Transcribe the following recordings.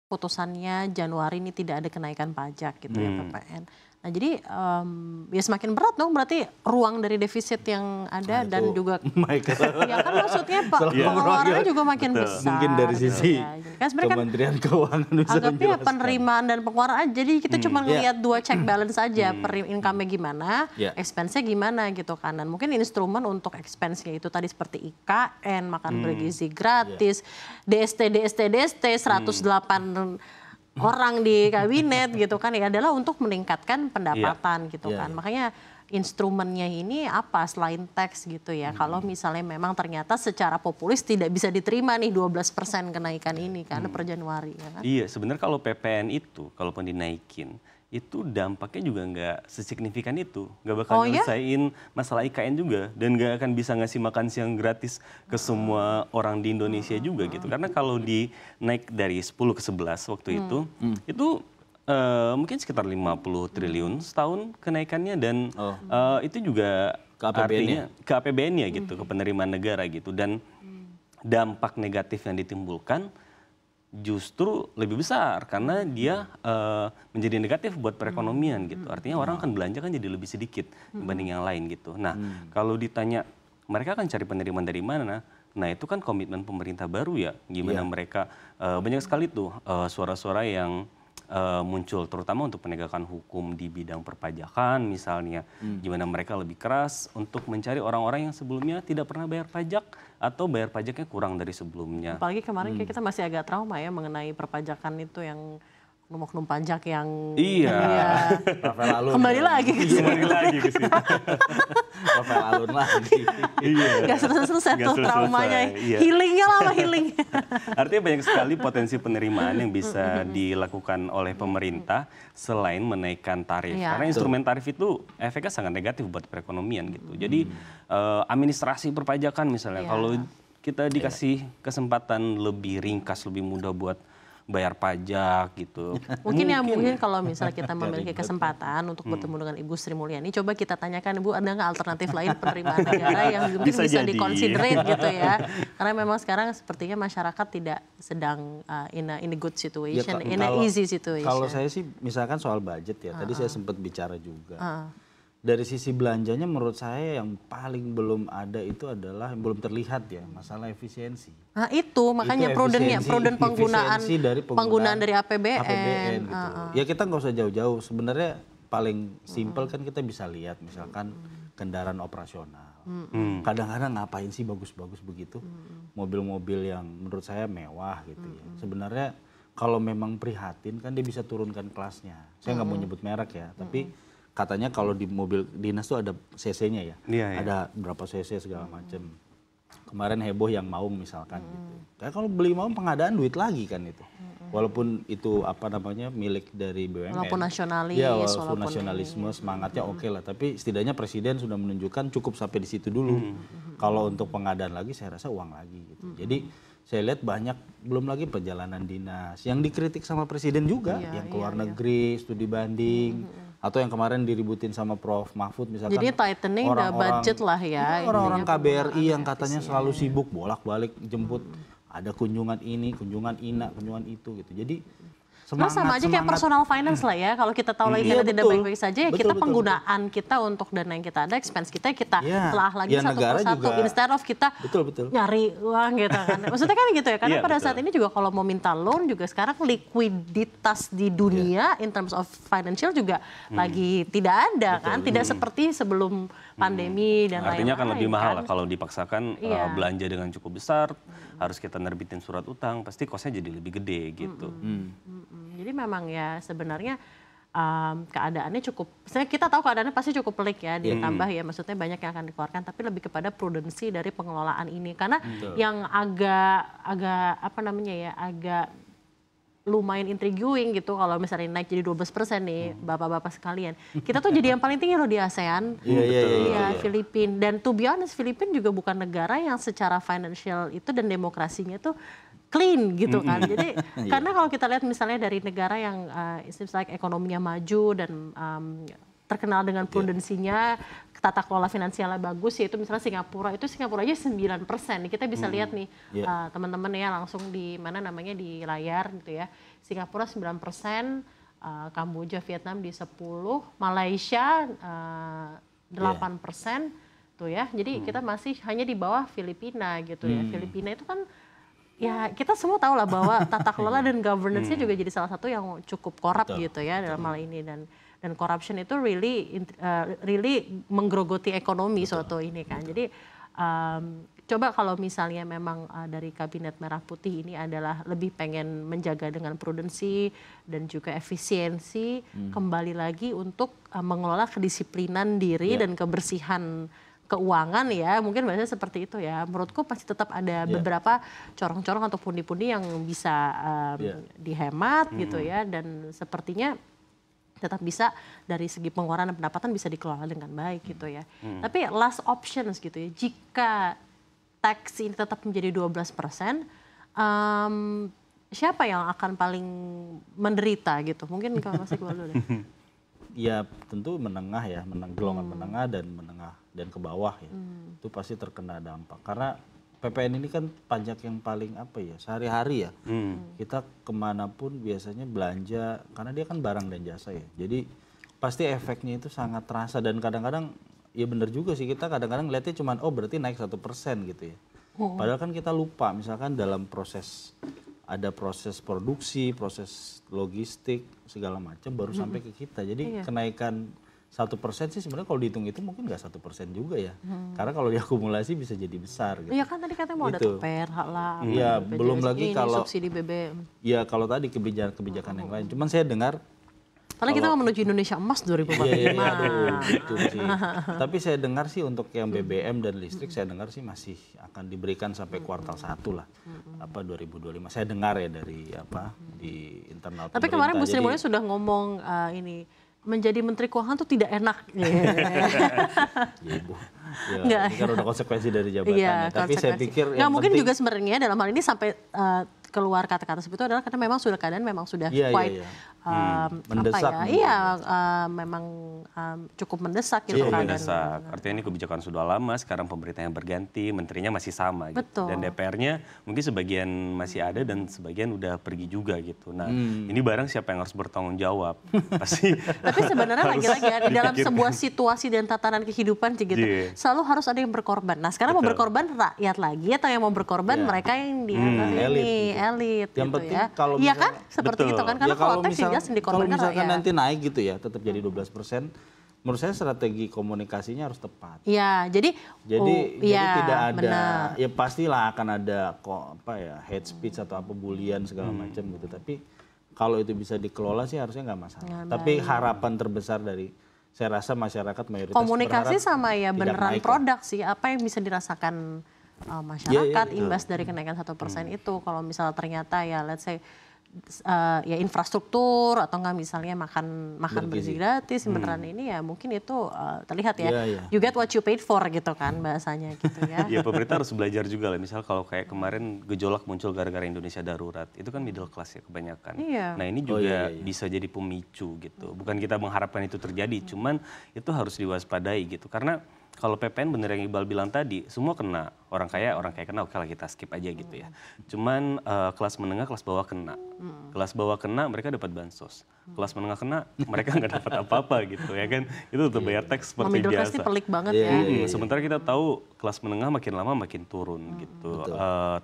putusannya Januari ini tidak ada kenaikan pajak gitu ya PPN. Nah jadi ya semakin berat dong berarti ruang dari defisit yang ada dan juga ya kan maksudnya pengeluarannya juga makin besar. Mungkin dari sisi kan Kementerian Keuangan bisa anggapnya penerimaan dan pengeluaran jadi kita cuma ngelihat dua check balance saja, income-nya gimana, expense-nya gimana gitu kan. Dan mungkin instrumen untuk expense-nya itu tadi seperti IKN, makan bergizi gratis, DST 108 orang di kabinet gitu kan ya adalah untuk meningkatkan pendapatan gitu kan. Makanya instrumennya ini apa selain teks gitu ya. Kalau misalnya memang ternyata secara populis tidak bisa diterima nih 12% kenaikan ini kan per Januari ya kan. Iya, sebenarnya kalau PPN itu kalaupun dinaikin itu dampaknya juga nggak sesignifikan itu, nggak bakal nyelesain masalah IKN juga dan nggak akan bisa ngasih makan siang gratis ke semua orang di Indonesia juga gitu. Karena kalau naik dari 10 ke 11 waktu itu mungkin sekitar 50 triliun setahun kenaikannya dan itu juga artinya ke APBN-nya gitu, ke penerimaan negara gitu dan dampak negatif yang ditimbulkan justru lebih besar karena dia menjadi negatif buat perekonomian gitu. Artinya orang akan belanja kan jadi lebih sedikit dibanding yang lain gitu. Nah, kalau ditanya mereka akan cari penerimaan dari mana? Nah, itu kan komitmen pemerintah baru ya. Gimana mereka banyak sekali tuh suara-suara yang muncul terutama untuk penegakan hukum di bidang perpajakan misalnya. Gimana mereka lebih keras untuk mencari orang-orang yang sebelumnya tidak pernah bayar pajak atau bayar pajaknya kurang dari sebelumnya. Apalagi kemarin kita masih agak trauma ya mengenai perpajakan itu yang oknum pajak yang kembali lagi ke sini. Rafael Alun lagi. Gak selesai tuh traumanya. Healingnya lama healing. Artinya banyak sekali potensi penerimaan yang bisa dilakukan oleh pemerintah selain menaikkan tarif. Karena instrumen tarif itu efeknya sangat negatif buat perekonomian gitu. Jadi administrasi perpajakan misalnya kalau kita dikasih kesempatan lebih ringkas, lebih mudah buat bayar pajak gitu. Mungkin kalau misalnya kita memiliki kesempatan untuk bertemu dengan Ibu Sri Mulyani, coba kita tanyakan Ibu, ada nggak alternatif lain penerimaan negara yang mungkin bisa dikonsiderin gitu ya. Karena memang sekarang sepertinya masyarakat tidak sedang in a good situation, in a easy situation. Kalau saya sih misalkan soal budget ya, tadi saya sempat bicara juga. Dari sisi belanjanya menurut saya yang paling belum ada itu adalah yang belum terlihat ya masalah efisiensi. Nah itu makanya prudent penggunaan dari APBN gitu. Ya kita nggak usah jauh-jauh. Sebenarnya paling simpel kan kita bisa lihat misalkan kendaraan operasional. Kadang-kadang ngapain sih bagus-bagus begitu mobil-mobil yang menurut saya mewah gitu ya. Sebenarnya kalau memang prihatin kan dia bisa turunkan kelasnya. Saya nggak mau nyebut merek ya, tapi katanya kalau di mobil dinas tuh ada CC-nya ya, ada berapa CC segala macam. Kemarin heboh yang Maung misalkan gitu. Kayak kalau beli Maung pengadaan duit lagi kan itu. Walaupun itu apa namanya milik dari BUMN. Walaupun nasionalis. Ya walaupun nasionalisme semangatnya oke lah. Tapi setidaknya presiden sudah menunjukkan cukup sampai di situ dulu. Kalau untuk pengadaan lagi saya rasa uang lagi gitu. Jadi saya lihat banyak belum lagi perjalanan dinas yang dikritik sama presiden juga, yang ke luar negeri, studi banding. Atau yang kemarin diributin sama Prof. Mahfud misalkan. Jadi tightening the budget lah ya. Orang-orang KBRI yang katanya selalu sibuk bolak-balik jemput. Ada kunjungan ini, kunjungan ina, kunjungan itu gitu. Jadi sama aja kayak personal finance lah ya. Kalau kita tahu lagi kita tidak baik-baik saja ya kita penggunaan kita untuk dana yang kita ada, expense kita telah lagi satu persatu. Instead of kita nyari uang gitu kan. Maksudnya kan gitu ya. Karena pada saat ini juga kalau mau minta loan juga sekarang likuiditas di dunia in terms of financial juga lagi tidak ada kan. Tidak seperti sebelum pandemi dan lain-lain. Artinya kan lebih mahal lah kalau dipaksakan belanja dengan cukup besar. Harus kita nerbitin surat utang. Pasti kosnya jadi lebih gede gitu. Jadi memang ya sebenarnya keadaannya cukup, kita tahu keadaannya pasti cukup pelik ya, ditambah ya maksudnya banyak yang akan dikeluarkan, tapi lebih kepada prudensi dari pengelolaan ini. Karena yang agak apa namanya ya, agak lumayan intriguing gitu kalau misalnya naik jadi 12% nih bapak-bapak sekalian. Kita tuh jadi yang paling tinggi loh di ASEAN. Filipina. Dan to be honest, Filipina juga bukan negara yang secara financial itu dan demokrasinya tuh clean gitu kan. Jadi karena kalau kita lihat misalnya dari negara yang seems like ekonominya maju dan terkenal dengan prudensinya, tata kelola finansialnya bagus, yaitu misalnya Singapura aja 9%. Kita bisa lihat nih teman-teman ya langsung di mana namanya di layar gitu ya. Singapura 9%, Kamboja, Vietnam di 10%, Malaysia 8%. Tuh ya, jadi kita masih hanya di bawah Filipina gitu ya. Filipina itu kan ya kita semua tahu lah bahwa tata kelola dan governance-nya juga jadi salah satu yang cukup korup gitu ya dalam hal ini, dan corruption itu really menggerogoti ekonomi suatu ini kan. Jadi coba kalau misalnya memang dari Kabinet Merah Putih ini adalah lebih pengen menjaga dengan prudensi dan juga efisiensi, kembali lagi untuk mengelola kedisiplinan diri dan kebersihan keuangan ya, mungkin bahasanya seperti itu ya. Menurutku pasti tetap ada beberapa corong-corong atau pundi-pundi yang bisa dihemat gitu ya, dan sepertinya tetap bisa dari segi pengeluaran dan pendapatan bisa dikelola dengan baik gitu ya. Tapi last options gitu ya, jika tax ini tetap menjadi 12%, siapa yang akan paling menderita gitu? Mungkin kalau Mas Iqbal dulu deh. Ya tentu menengah ya, golongan menengah dan ke bawah ya. Itu pasti terkena dampak. Karena PPN ini kan pajak yang paling apa ya, sehari-hari ya. Kita kemanapun biasanya belanja, karena dia kan barang dan jasa ya. Jadi pasti efeknya itu sangat terasa, dan kadang-kadang ya benar juga sih, kita kadang-kadang ngeliatnya cuman oh berarti naik 1% gitu ya. Padahal kan kita lupa misalkan dalam ada proses produksi, proses logistik segala macam baru sampai ke kita. Jadi kenaikan 1% sih sebenarnya kalau dihitung itu mungkin nggak 1% juga ya. Karena kalau diakumulasi bisa jadi besar gitu. Iya kan tadi katanya mau ada TPR lah. Iya, belum lagi kalau subsidi BBM. Iya, kalau tadi kebijakan yang lain. Cuman saya dengar karena kita mau menuju Indonesia Emas 2045. Iya, itu sih. Tapi saya dengar sih untuk yang BBM dan listrik saya dengar sih masih akan diberikan sampai kuartal 1 lah. 2025. Saya dengar ya dari di internal pemerintah. Tapi kemarin Bu Sri Mulyani sudah ngomong ini, menjadi Menteri Keuangan tuh tidak enak. Ya Ibu. Ya, ini kan udah konsekuensi dari jabatannya. Tapi saya pikir yang mungkin juga sebenarnya dalam hal ini sampai keluar kata-kata seperti itu adalah karena memang sudah keadaan memang sudah quite mendesak. Memang cukup mendesak gitu. Cukup mendesak. Artinya ini kebijakan sudah lama, sekarang pemerintah yang berganti, menterinya masih sama gitu. Dan DPR-nya mungkin sebagian masih ada dan sebagian udah pergi juga gitu. Nah, ini barang siapa yang harus bertanggung jawab? Pasti. Tapi sebenarnya lagi-lagi ya, di dalam sebuah situasi dan tatanan kehidupan gitu, selalu harus ada yang berkorban. Nah, sekarang mau berkorban rakyat lagi atau yang mau berkorban mereka yang di elit yang gitu penting ya. kalau iya kan? Seperti itu kan. Karena ya, kalau teks jelas yang dikorbankan kalau misalkan rakyat. nanti naik gitu ya, tetap jadi 12%. Menurut saya strategi komunikasinya harus tepat. Iya, jadi tidak ada, benar. Ya pastilah akan ada hate speech atau apa bulian segala macam gitu. Tapi kalau itu bisa dikelola sih harusnya nggak masalah. Tapi harapan terbesar dari saya rasa masyarakat mayoritas komunikasi sama ya beneran produk sih, apa yang bisa dirasakan masyarakat imbas dari kenaikan 1% itu. Kalau misalnya ternyata ya let's say ya infrastruktur atau enggak misalnya makan bergizi gratis beneran ini ya mungkin itu terlihat ya. You get what you paid for gitu kan bahasanya gitu ya. Ya pemerintah harus belajar juga lah, misal kalau kayak kemarin gejolak muncul gara-gara Indonesia darurat, itu kan middle class ya kebanyakan. Nah ini juga bisa jadi pemicu gitu. Bukan kita mengharapkan itu terjadi, cuman itu harus diwaspadai gitu. Karena kalau PPN bener yang Iqbal bilang tadi, semua kena. Orang kaya kena, oke lah kita skip aja gitu ya. Cuman kelas menengah, kelas bawah kena. Kelas bawah kena, mereka dapat bansos. Kelas menengah kena, mereka nggak dapat apa-apa gitu ya kan. Itu tetap bayar teks seperti biasa. Pasti pelik banget ya. Sementara kita tahu kelas menengah makin lama makin turun gitu.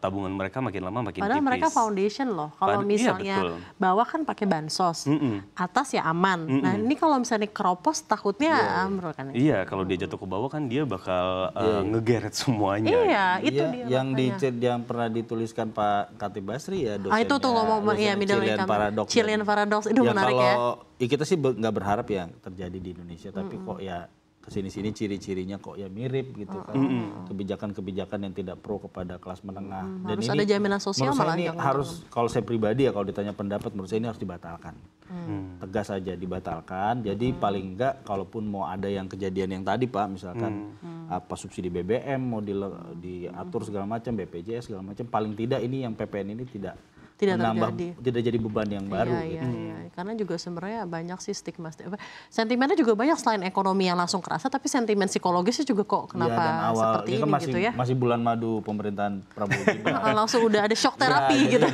Tabungan mereka makin lama makin tipis. Padahal mereka foundation loh. Kalau misalnya bawah kan pakai bansos, atas ya aman. Nah ini kalau misalnya keropos takutnya ambrol kan. Iya, kalau dia jatuh ke bawah kan dia bakal ngegeret semuanya. Iya, itu dia. Yang pernah dituliskan Pak Khatib Basri ya dosennya. Itu tuh ngomong ya middle income. Chilean paradox itu menarik ya. Kita sih nggak berharap ya terjadi di Indonesia, tapi kok ya kesini-sini ciri-cirinya kok ya mirip gitu kan. Kebijakan-kebijakan yang tidak pro kepada kelas menengah. Dan harus ini, ada jaminan sosial malah. Ini harus, kalau saya pribadi ya kalau ditanya pendapat, menurut saya ini harus dibatalkan. Tegas saja dibatalkan. Jadi paling enggak kalaupun mau ada yang kejadian yang tadi Pak, misalkan subsidi BBM mau diatur segala macam, BPJS segala macam, paling tidak ini yang PPN ini tidak jadi beban yang baru. Iya. Karena juga sebenarnya banyak sih stigma. Sentimennya juga banyak selain ekonomi yang langsung kerasa, tapi sentimen psikologisnya juga kok kenapa seperti ini kan gitu ya. Masih bulan madu pemerintahan Prabowo Gibran. Langsung udah ada shock terapi gitu.